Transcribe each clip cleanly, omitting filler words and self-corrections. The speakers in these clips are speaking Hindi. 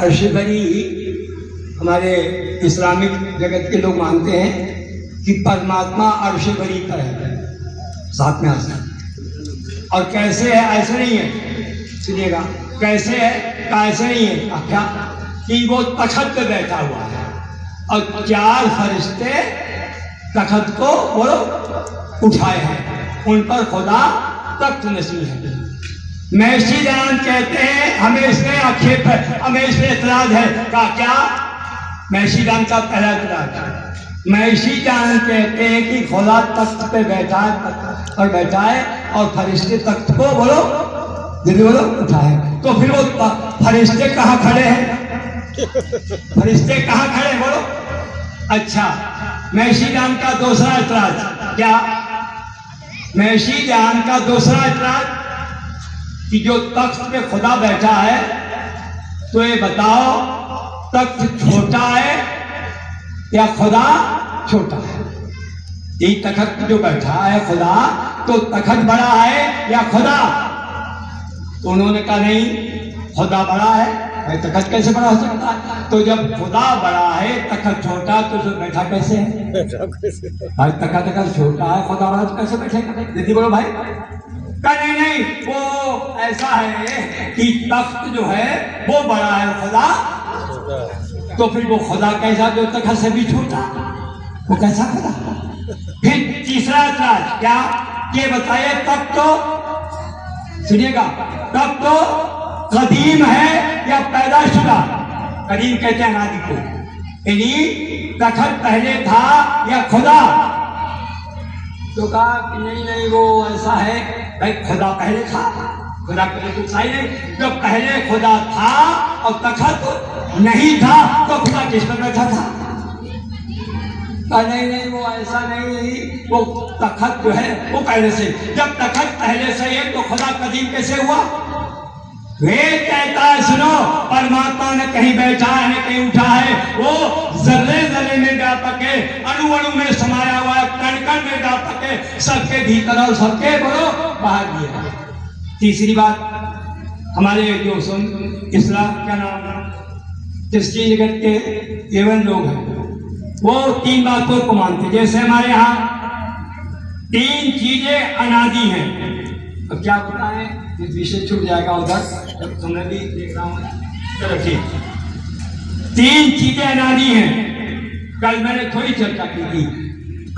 अर्श भरी हमारे इस्लामिक जगत के लोग मानते हैं कि परमात्मा अर्श भरी पर है, साथ में आसमान। और कैसे है? ऐसे नहीं है, सुनिएगा कैसे है, कैसे नहीं है, क्या कि वो तखत पे बैठा हुआ है और 4 फरिश्ते तखत को बोलो उठाए हैं, उन पर खुदा तख्त नसीब है। मैशी जान कहते हैं, हमें इसमें आक्षेप है, हमें इसमें एतराज है का क्या? मैशी जान का पहला एतराज, मैशी जान कहते हैं कि खुदा तख्त पे बैठा है, तख्त पर बैठा है और फरिश्ते तख्त को बोलो जल्दी बोलो उठाए। तो फिर वो फरिश्ते कहाँ खड़े हैं? फरिश्ते कहाँ खड़े बोलो? अच्छा, मैशी जान का दूसरा एतराज क्या? मैशी जान का दूसरा एतराज कि जो तख्त पे खुदा बैठा है, तो ये बताओ तख्त छोटा है या खुदा छोटा है? ये तख्त पे जो बैठा है खुदा, तो तख्त बड़ा है या खुदा? तो उन्होंने कहा नहीं, खुदा बड़ा है, भाई तख्त कैसे बड़ा हो सकता है? तो जब खुदा बड़ा है तख्त छोटा, तो जो बैठा कैसे है भाई? तख्त छोटा है, खुदा बड़ा, तो कैसे बैठेगा? दीदी बोलो भाई। नहीं नहीं, वो ऐसा है कि तख्त जो है वो बड़ा है, खुदा तो फिर वो खुदा कैसा जो तख्त से भी छोटा, वो कैसा खुदा? फिर तीसरा एतराज क्या? ये बताइए, तख्त तो सुनिएगा, तख्त तो कदीम है या पैदाशुदा? कदीम कहते हैं अनादि को, यानी तख्त पहले था या खुदा? तो कहा कि नहीं नहीं, वो ऐसा है भाई, खुदा पहले था, खुदा पहले कुछ सही नहीं। जब पहले खुदा था और तख्त नहीं था, तो खुदा किस पर बैठा था? नहीं नहीं, वो ऐसा नहीं, वो तख्त जो है वो पहले से, जब तख्त पहले से है तो खुदा कदीम कैसे हुआ? वेद कहता है, सुनो, परमात्मा ने कहीं बैठा है न कहीं उठा है, वो जर्रे जर्रे में व्यापक है, अणु अणु में समाया हुआ है, कण कण में व्यापक है, सबके भीतर और सबके बोलो बाहर भी है। तीसरी बात, हमारे जो इस्लाम का नाम क्रिश्चियन जगत के एवं लोग हैं, वो 3 बातों को मानते। जैसे हमारे यहाँ 3 चीजें अनादि हैं। अब क्या बताएं, इस विषय छूट जाएगा उधर, तुमने भी देख रहा हूँ। चलो ठीक, 3 चीजें अनादि हैं। कल मैंने थोड़ी चर्चा की थी।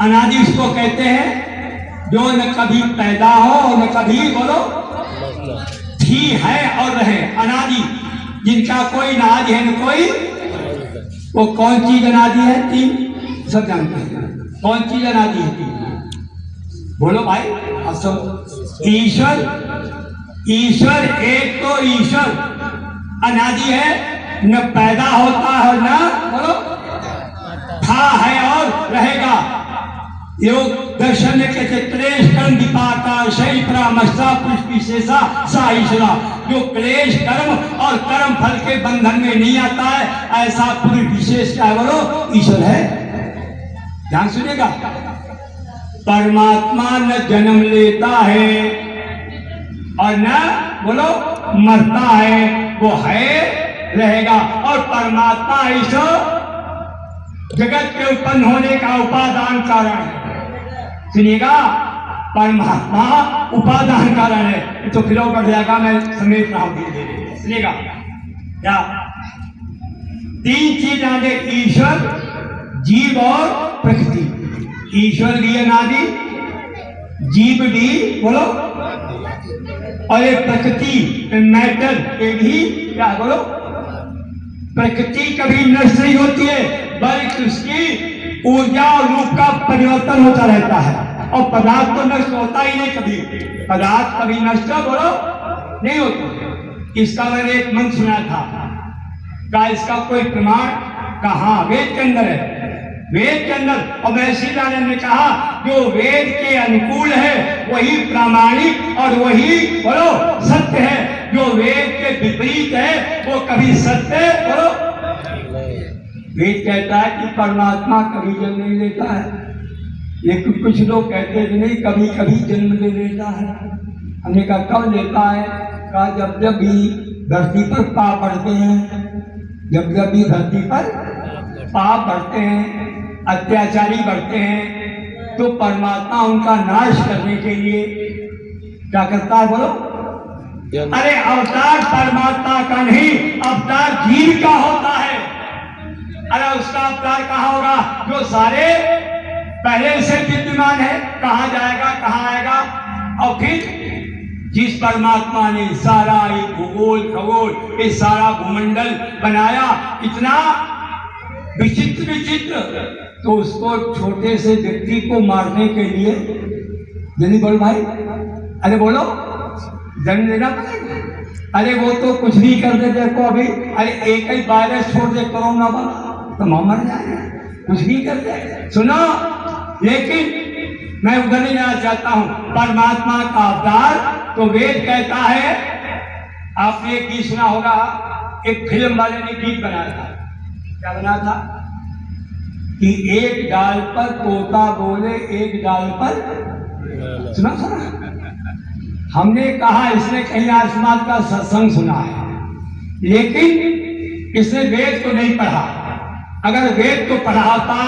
अनादि उसको कहते हैं जो न कभी पैदा हो और न कभी बोलो थी, है और रहे, अनादि, जिनका कोई नाज है न कोई। वो कौन चीज अनादि है? 3 सब जानते हैं। कौन चीज अनादि है? 3 बोलो भाई। अब सब ईश्वर एक तो ईश्वर अनादि है, न पैदा होता है न बोलो था, है और रहेगा। योग दर्शन के क्लेश कर्म विपाका शैल परामर्शा पुरुष विशेषा सा ईश्वरा, जो क्लेश कर्म और कर्म फल के बंधन में नहीं आता है, ऐसा पुरुष विशेष क्या बोलो ईश्वर है। ध्यान सुनिएगा, परमात्मा न जन्म लेता है और न बोलो मरता है, वो है रहेगा। और परमात्मा ईश्वर जगत के उत्पन्न होने का उपादान कारण है। सुनिएगा, परमात्मा उपादान कारण है। तो फिर बढ़ जाएगा, मैं समेट रहा हूं धीरे धीरे। सुनिएगा क्या? 3 चीज आगे, ईश्वर, जीव और प्रकृति। ईश्वर भी अनादि, जीव भी बोलो, और ये प्रकृति मैटर ये भी क्या बोलो। प्रकृति कभी नष्ट नहीं होती है, बल्कि उसकी ऊर्जा और रूप का परिवर्तन होता रहता है। और पदार्थ तो नष्ट होता ही नहीं, कभी पदार्थ कभी नष्ट बोलो नहीं होता। इसका मैंने एक मंत्र सुना था, क्या इसका कोई प्रमाण? कहा वेद के अंदर है, वेद के अंदर। और महर्षि ने कहा जो वेद के अनुकूल है वही प्रामाणिक और वही बोलो सत्य है, जो वेद के विपरीत है वो कभी सत्य बोलो। वेद कहता है कि परमात्मा कभी जन्म नहीं लेता है, लेकिन कुछ लोग कहते हैं कि नहीं, कभी कभी जन्म ले लेता है। हमने कहा कब लेता है? कहा जब जब भी धरती पर पाप बढ़ते हैं, जब जब भी धरती पर पाप बढ़ते हैं, अत्याचारी बढ़ते हैं, तो परमात्मा उनका नाश करने के लिए क्या करता है बोलो? अरे अवतार परमात्मा का नहीं, अवतार जीव का होता है। अरे उसका अवतार कहाँ होगा जो सारे पहले से विद्यमान है? कहाँ जाएगा, कहाँ आएगा? और फिर जिस परमात्मा ने सारा ये भूगोल खगोल ये सारा भूमंडल बनाया इतना विचित्र विचित्र, तो उसको छोटे से व्यक्ति को मारने के लिए जल्दी बोलो भाई, अरे बोलो, दंड देना पड़ेगा। अरे वो तो कुछ भी कर दे, देखो अभी अरे एक ही वायरस छोड़ दे कोरोना वाला तो हम मर जाएंगे, कुछ भी कर दे। सुनो, लेकिन मैं उधर नहीं जाना चाहता हूं। परमात्मा का अवतार तो वेद कहता है, आपने एक गीत सुना होगा, एक फिल्म वाले ने गीत बनाया था। क्या बना था कि एक डाल पर तोता बोले, एक डाल पर सुना सुना। हमने कहा इसने कहीं आसमान का सत्संग सुना है, लेकिन इसने वेद को नहीं पढ़ा। अगर वेद को पढ़ाता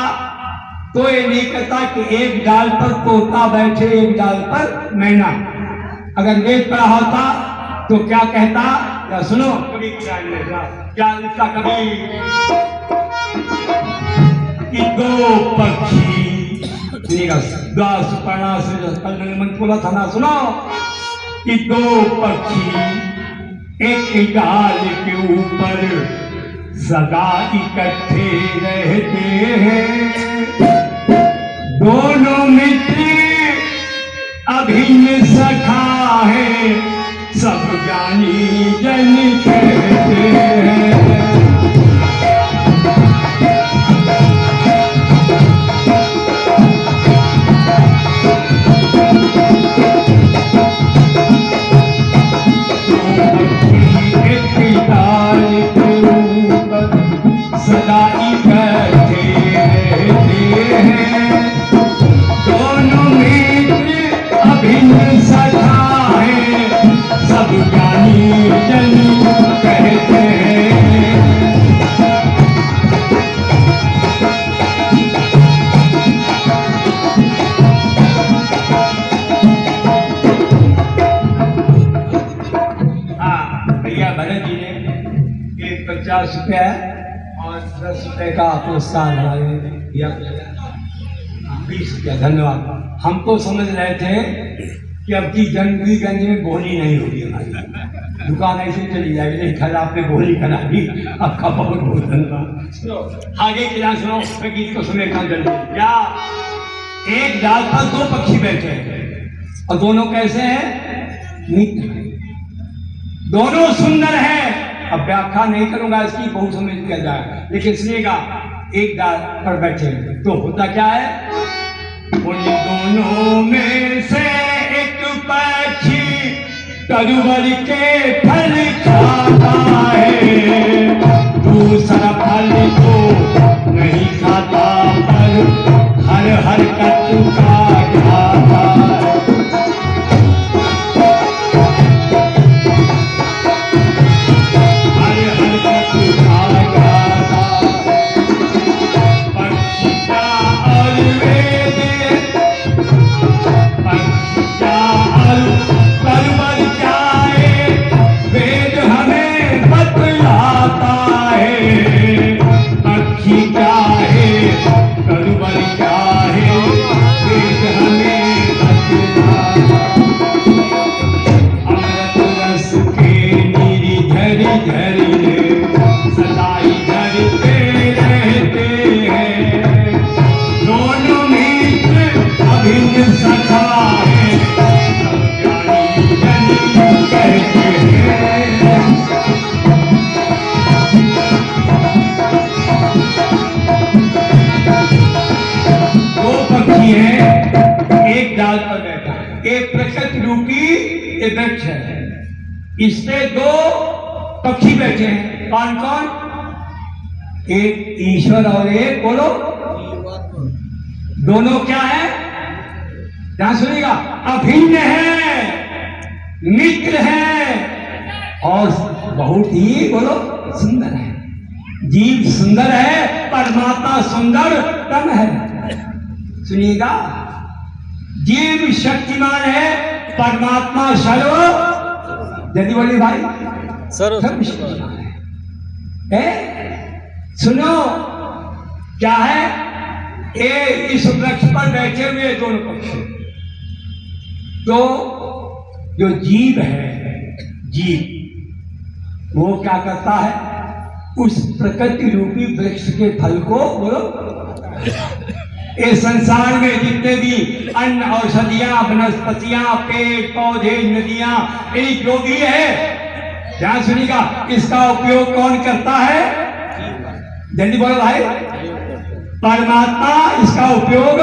तो ये नहीं कहता कि एक डाल पर तोता बैठे एक डाल पर मैना। अगर वेद पढ़ा होता तो क्या कहता? या सुनो कभी क्या लिखा कभी कि दो पक्षी बोला था ना, सुनो कि दो पक्षी एक डाल के ऊपर सदा इकट्ठे रहते हैं, दोनों मित्र अभिन्न सखा है, सब ज्ञानी जन कहते हैं। सदा इकट्ठे रहते हैं, दोनों मित्र अभिन्न सखा है, सब ज्ञानी जन कहते हैं। हाँ भैया भरत जी ने एक 50 रुपया और 10 रुपए का पुरस्कार दिया, 20 रुपया, धन्यवाद। हम तो समझ रहे थे कि अब की जनवरीगंज में बोली नहीं होगी, हमारी दुकान ऐसे चली जाएगी, लेकिन खैर आपने बोली करा दी, आपका बहुत बहुत धन्यवाद। आगे की जान सुनो, मैं गीत को सुने का जल्दी। क्या एक डाल पर दो पक्षी बैठे हैं और दोनों कैसे हैं? मित्र, दोनों सुंदर हैं। अब व्याख्या नहीं करूंगा इसकी, बहुत समझ लिया जाए, लेकिन सुनिएगा, एक डाल पर बैठे तो होता क्या है? उन दोनों में से एक पक्षी तरुवर के फल खाता है, दूसरा फल को नहीं खाता, पर हर हरकत का खाता है। एक प्रकृति रूपी एक वृक्ष है, इससे दो पक्षी बैठे हैं। कौन कौन? एक ईश्वर और एक बोलो, दोनों क्या है? ध्यान सुनिएगा, अभिन्न है, मित्र है और बहुत ही बोलो सुंदर है। जीव सुंदर है, परमात्मा सुंदर तम है। सुनिएगा, जीव शक्तिमान है, परमात्मा सर्व, जल्दी बोलिए भाई, सर्व शक्तिमान है। सुनो क्या है, ये इस वृक्ष पर बैठे हुए दोनों पक्ष, तो जो जीव है, जीव वो क्या करता है, उस प्रकृति रूपी वृक्ष के फल को बोलो, इस संसार में जितने भी अन्न, औषधियां, वनस्पतियां, पेड़ पौधे, नदियां, ये जो भी है, ध्यान सुनिएगा, इसका उपयोग कौन करता है, जल्दी बोलो भाई, परमात्मा इसका उपयोग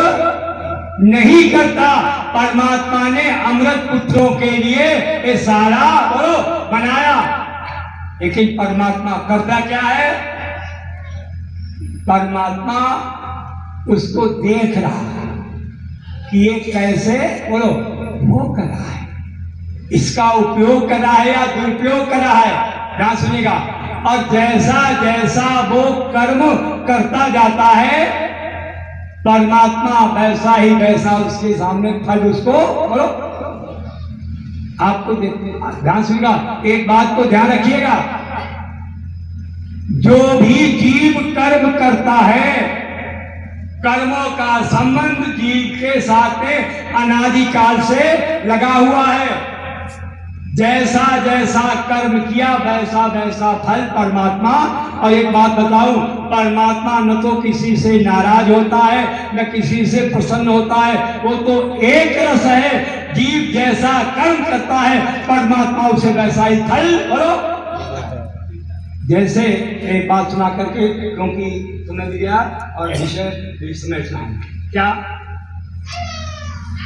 नहीं करता। परमात्मा ने अमृत पुत्रों के लिए ये सारा बोलो बनाया, लेकिन परमात्मा करता क्या है, परमात्मा उसको देख रहा है कि ये कैसे बोलो वो कर रहा है, इसका उपयोग कर रहा है या दुरुपयोग कर रहा है। ध्यान सुनिएगा, और जैसा जैसा वो कर्म करता जाता है, परमात्मा वैसा ही वैसा उसके सामने फल उसको बोलो, आपको ध्यान सुनिएगा, एक बात को ध्यान रखिएगा, जो भी जीव कर्म करता है, कर्मों का संबंध जीव के साथ में अनादिकाल से लगा हुआ है। जैसा जैसा कर्म किया वैसा वैसा फल परमात्मा। और एक बात बताऊं, परमात्मा न तो किसी से नाराज होता है न किसी से प्रसन्न होता है, वो तो एक रस है। जीव जैसा कर्म करता है परमात्मा उसे वैसा ही फल बोलो। जैसे एक बात सुना करके, क्योंकि समझ लिया और विषय भी समझना है क्या,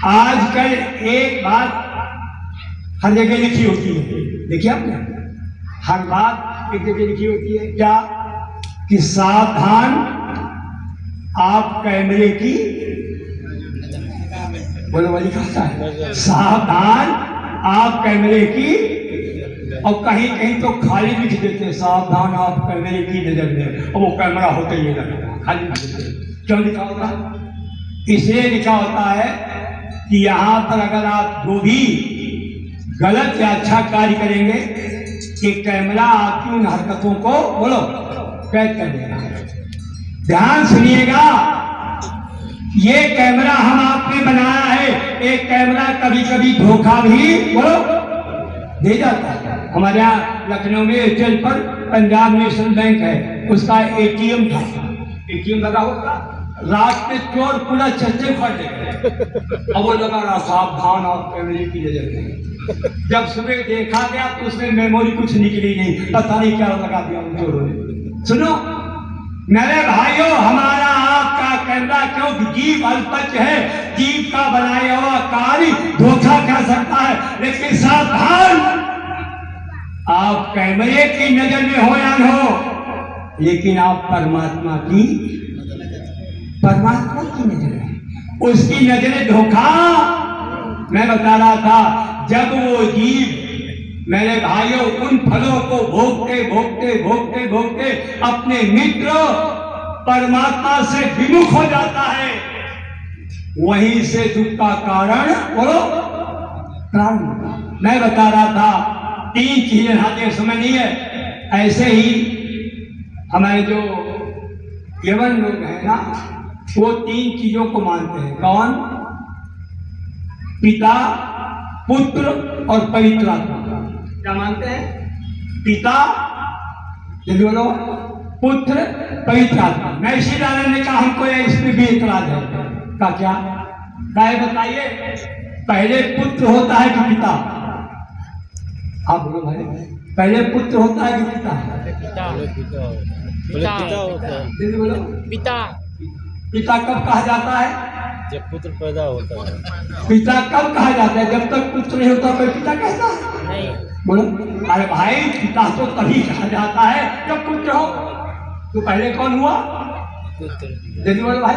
आजकल एक बात हर जगह लिखी होती है, देखिए आपने, हर बात एक जगह लिखी होती है क्या, कि सावधान आप कैमरे की बोलो वाली खाता है, सावधान आप कैमरे की, और कहीं कहीं तो खाली लिख देते, सावधान आप कैमरे की नजर में, और वो कैमरा होता ही नहीं, खाली लिख देते। क्यों लिखा होता है, इसलिए लिखा होता है कि यहाँ पर अगर आप जो भी गलत या अच्छा कार्य करेंगे कि कैमरा आपकी उन हरकतों को बोलो कैद कर देगा। ध्यान सुनिएगा, ये कैमरा हम आपने बनाया है, एक कैमरा कभी कभी धोखा भी बोलो दे जाता है। हमारे यहाँ लखनऊ में एयरटेल पर पंजाब नेशनल बैंक है, उसका एटीएम था, एटीएम लगा हुआ था, रात में चोर पूरा चर्चे फाड़ देगा, अब वो लगा रहा सावधान आप कैमरे की नजर में। जब सुबह देखा गया तो उसमें मेमोरी कुछ निकली नहीं, पता नहीं क्या लगा दिया उन चोरों ने। सुनो मेरे भाइयों, हमारा आपका कैमरा, क्योंकि जीव अल्पज्ञ है, जीव का बनाया हुआ कार्य धोखा कर सकता है, लेकिन सावधान आप कैमरे की नजर में हो या न हो, लेकिन आप परमात्मा की नजर में, उसकी नजर धोखा। मैं बता रहा था, जब वो जीव मेरे भाइयों उन फलों को भोगते भोगते भोगते भोगते अपने मित्र परमात्मा से विमुख हो जाता है, वहीं से दुख का कारण बोलो प्राण। मैं बता रहा था, तीन चीजें हाथे समय नहीं है, ऐसे ही हमारे जो यवन लोग हैं ना, वो तीन चीजों को मानते हैं। कौन? पिता, पुत्र और पवित्र आत्मा। क्या मानते हैं? पिता, जल्दी बोलो, पुत्र, पवित्र आत्मा। मैं श्री नारायण ने कहा हमको इसमें भी इतराज है का क्या है बताइए, पहले पुत्र होता है कि पिता? आप बोलो भाई, पहले पुत्र होता है कि पिता? जल्दी बोलो। पिता कब कहा जाता है? जब पुत्र पैदा होता है। पिता कब कहा जाता है? जब तक पुत्र नहीं होता कोई पिता कहता है? नहीं। बोलो। अरे भाई, पिता तो तभी कहा जाता है जब पुत्र हो। तो पहले कौन हुआ? जल्दी बोलो भाई।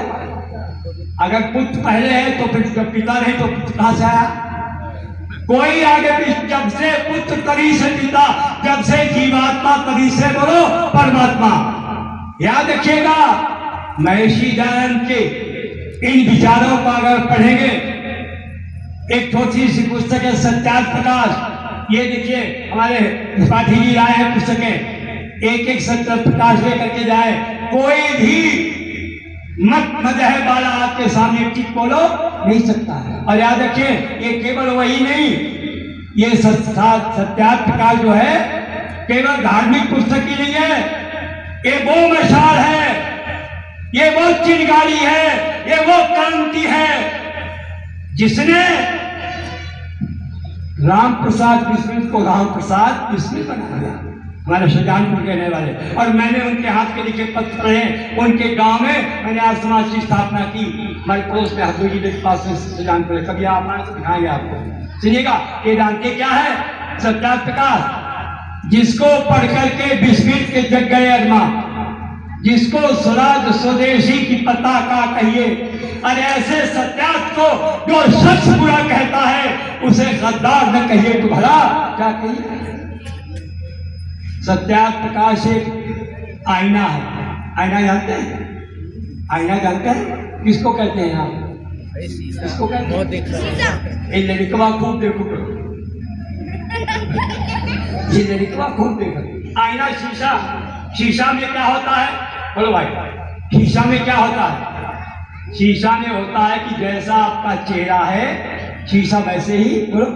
अगर पुत्र पहले है तो फिर जब पिता नहीं तो पुत्र कहां से आया? कोई आगे, जब से पुत्र तभी से पिता, जब से जीवात्मा तभी से बोलो परमात्मा। याद रखिएगा, महर्षि दयानंद के इन विचारों को अगर पढ़ेंगे, एक छोटी सी पुस्तक है सत्यार्थ प्रकाश, ये देखिए हमारे त्रिपाठी जी लाए हैं पुस्तकें, एक एक सत्यार्थ प्रकाश लेकर के जाए, कोई भी मत मजहब वाला आपके सामने ठीक बोलो नहीं सकता है। और याद रखिए, ये केवल वही नहीं, ये सत्यार्थ प्रकाश जो है केवल धार्मिक पुस्तक ही नहीं है, ये वो मशाल है, ये वो चिंगारी है, ये वो क्रांति है जिसने राम प्रसाद बिस्मिल को राम प्रसाद बिस्मिल बना दिया, हमारे शाहजहानपुर के रहने वाले। और मैंने उनके हाथ के लिखे पत्र पढ़े, उनके गांव में मैंने आज समाज की स्थापना की, हमारे पड़ोस में हजूर जी के पास में शाहजहानपुर, कभी आप आए तो दिखाएंगे आपको। सुनिएगा, ये जानते क्या है सत्यार्थ प्रकाश, जिसको पढ़ करके बिस्मिल के जग गए अरमा, जिसको स्वराज स्वदेशी की पताका कहिए, और ऐसे सत्यार्थ को जो शख्स बुरा कहता है उसे गद्दार न कहिए तो भला क्या कहिए। सत्यार्थ प्रकाश एक आईना है, आईना जानते हैं, आईना जानते हैं किसको कहते हैं आप, किसको कहते हैं? ये लड़कवा खूब देखो, ये लड़कवा खूब देखो, आईना शीशा, शीशा में क्या होता है बोलो भाई, शीशा में क्या होता है? शीशा में होता है कि जैसा आपका चेहरा है शीशा वैसे ही बोलो,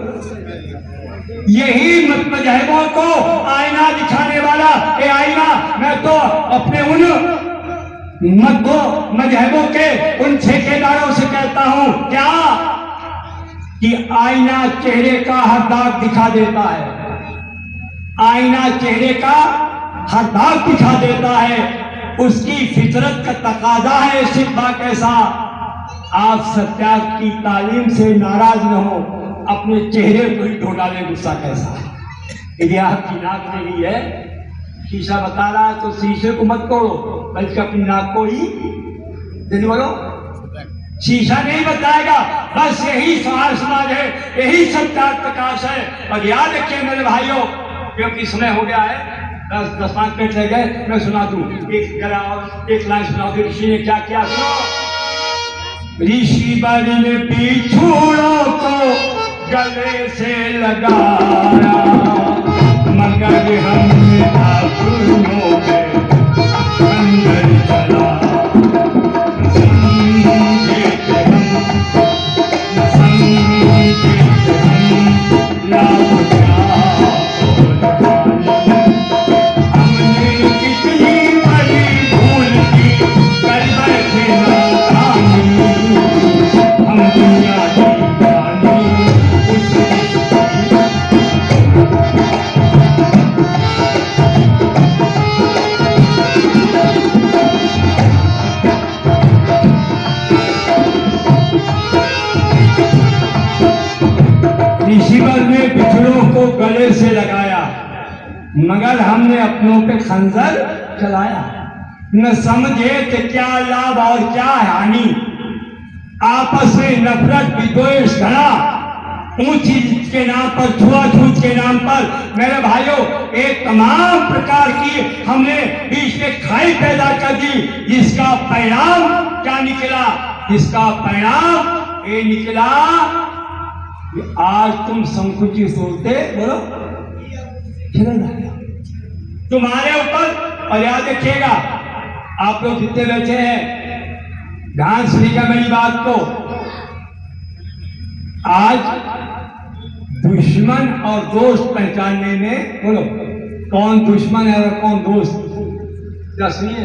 यही मत मजहबों को आईना दिखाने वाला ये आईना, मैं तो अपने उन मजहबों के उन ठेकेदारों से कहता हूं क्या कि आईना चेहरे का हर दाग दिखा देता है, आईना चेहरे का हर दाग दिखा देता है, उसकी फितरत का तकाजा है सिद्धा कैसा। आप सत्यार्थ की तालीम से नाराज न हो, अपने चेहरे को ही धो डाले गुस्सा कैसा। यदि आपकी नाक में ही है, शीशा बता रहा है तो शीशे को मत तोड़ो, बल्कि अपनी नाक को ही जल्दी बोलो, शीशा नहीं बताएगा। बस यही समाज है, यही सत्यार्थ प्रकाश है। और याद रखिए मेरे भाइयों, क्योंकि समय हो गया है, 10-5 मिनट रह गए, मैं सुना दूं एक जरा और एक लाइन सुना दूं। ऋषि ने क्या किया सुनो, ऋषि वर ने बिछुड़ों को गले से लगाया, मगर हमने अपनों में अंदर चला, गले से लगाया, मगर हमने अपनों पे खंजर चलाया, न समझे कि क्या लाभ और क्या हानि, आपस में नफरत विद्वेष घड़ा, ऊंची के नाम पर, छुआछूत के नाम पर मेरे भाइयों एक तमाम प्रकार की हमने बीच में खाई पैदा कर दी, जिसका परिणाम क्या निकला, जिसका परिणाम ये निकला आज तुम संकुचित सोचते बोलो चले जाएगा तुम्हारे ऊपर। और याद रखिएगा आप लोग जितने बैठे हैं, ध्यान सुनिएगा मेरी बात को, आज दुश्मन और दोस्त पहचानने में बोलो कौन दुश्मन है और कौन दोस्त, क्या सुनिए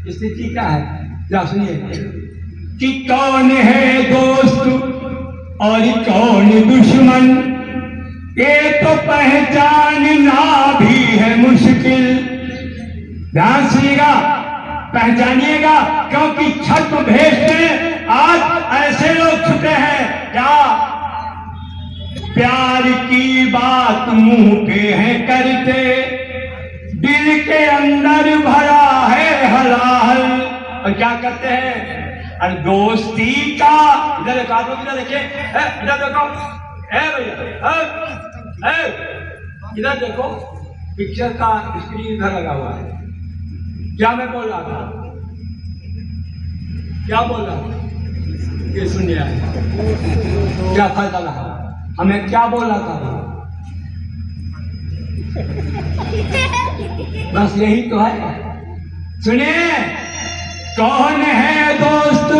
स्थिति क्या है, क्या सुनिए कि कौन है दोस्त और कौन दुश्मन, ये तो पहचानना भी है मुश्किल। ध्यान सुनिएगा, पहचानिएगा, क्योंकि छद्म भेष में आज ऐसे लोग छुपे हैं क्या प्यार की बात मुंह पे है करते, दिल के अंदर भरा है हलाहल, और क्या करते हैं और दोस्ती का, इधर देखो आप लोग, इधर देखिए, इधर देखो, भैया इधर देखो, पिक्चर का स्क्रीन इधर लगा हुआ है, क्या मैं बोल रहा था? क्या बोल रहा था? ये सुनिए, क्या फायदा रहा? हमें क्या बोल रहा था? बस यही तो है। सुनिए, कौन है दोस्त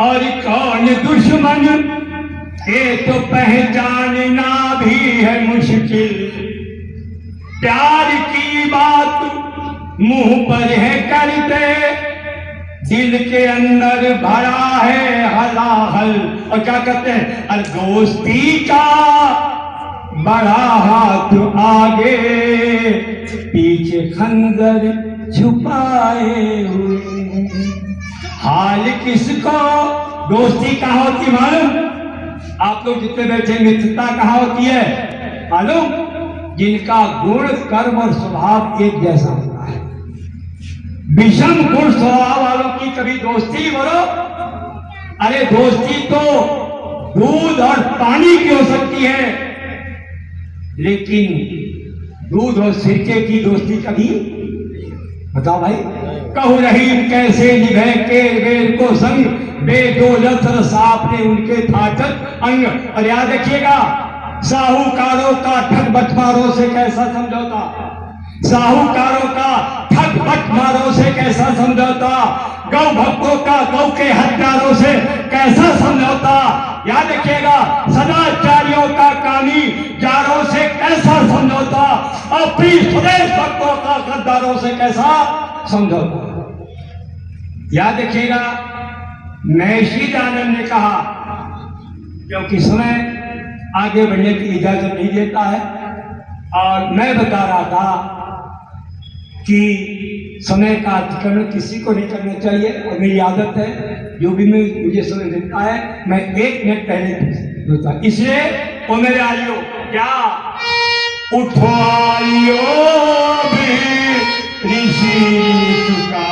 और कौन दुश्मन, ये तो पहचानना भी है मुश्किल। प्यार की बात मुंह पर है करते, दिल के अंदर भरा है हलाहल। और क्या कहते हैं? अरे दोस्ती का बड़ा हाथ आगे, पीछे खंजर छुपाए हुए। हाल किसको दोस्ती कहाँ होती मालूम? आप लोग जितने बैठे, मित्रता कहाँ होती है मालूम? जिनका गुण, कर्म और स्वभाव एक जैसा होता है। विषम गुण स्वभाव वालों की कभी दोस्ती बोलो? अरे दोस्ती तो दूध और पानी की हो सकती है, लेकिन दूध और सिरके की दोस्ती कभी? बताओ भाई। कहू रहीम कैसे निभे के बेर को संग, बेदौलत साप ने उनके थाचक अंग। और याद रखिएगा, साहूकारों का ठग बटमारों से कैसा समझौता, साहूकारों का ठग बटमारों से कैसा समझौता, गौ भक्तों का गौ के हत्यारों से कैसा समझौता। याद रखिएगा, सदाचारियों का कामी जारों से कैसा समझौता, और प्रिय स्वदेश भक्तों का गद्दारों से कैसा समझौता। याद रखिएगा, महर्षि दयानंद ने कहा, क्योंकि समय आगे बढ़ने की इजाजत नहीं देता है, और मैं बता रहा था कि समय का अतिक्रमण किसी को नहीं करना चाहिए। और मेरी आदत है, जो भी मुझे समय मिलता है मैं 1 मिनट पहले होता, इसलिए ओ मेरे आइयो, क्या उठो आइयो ऋषि चुका,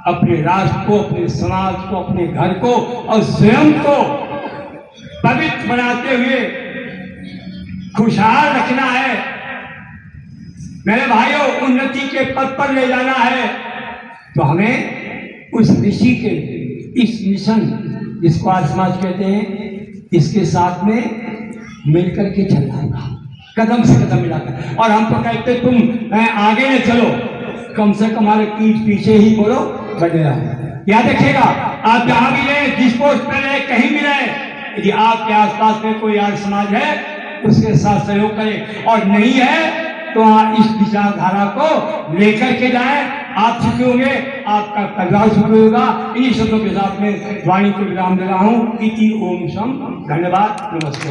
अपने राष्ट्र को, अपने समाज को, अपने घर को और स्वयं को पवित्र बनाते हुए खुशहाल रखना है। मेरे भाइयों, उन्नति के पद पर ले जाना है तो हमें उस ऋषि के, इस मिशन जिसको आज समाज कहते हैं, इसके साथ में मिलकर के चलना होगा, कदम से कदम मिलाकर। और हम तो कहते तुम आगे न चलो, कम से कम हमारे पीछे ही बोलो बढ़े रहो। याद रखिएगा, आप जहां भी रहे, जिस पोस्ट पे रहे, कहीं भी रहे, यदि आपके आसपास में कोई आर्य समाज है उसके साथ सहयोग करें, और नहीं है तो इस विचारधारा को लेकर के जाएं। आप सुखी होंगे, आपका परिवार सुखी होगा। इन्हीं शब्दों के साथ में वाणी को विराम दे रहा हूँ। इति ओम शम। धन्यवाद, नमस्ते।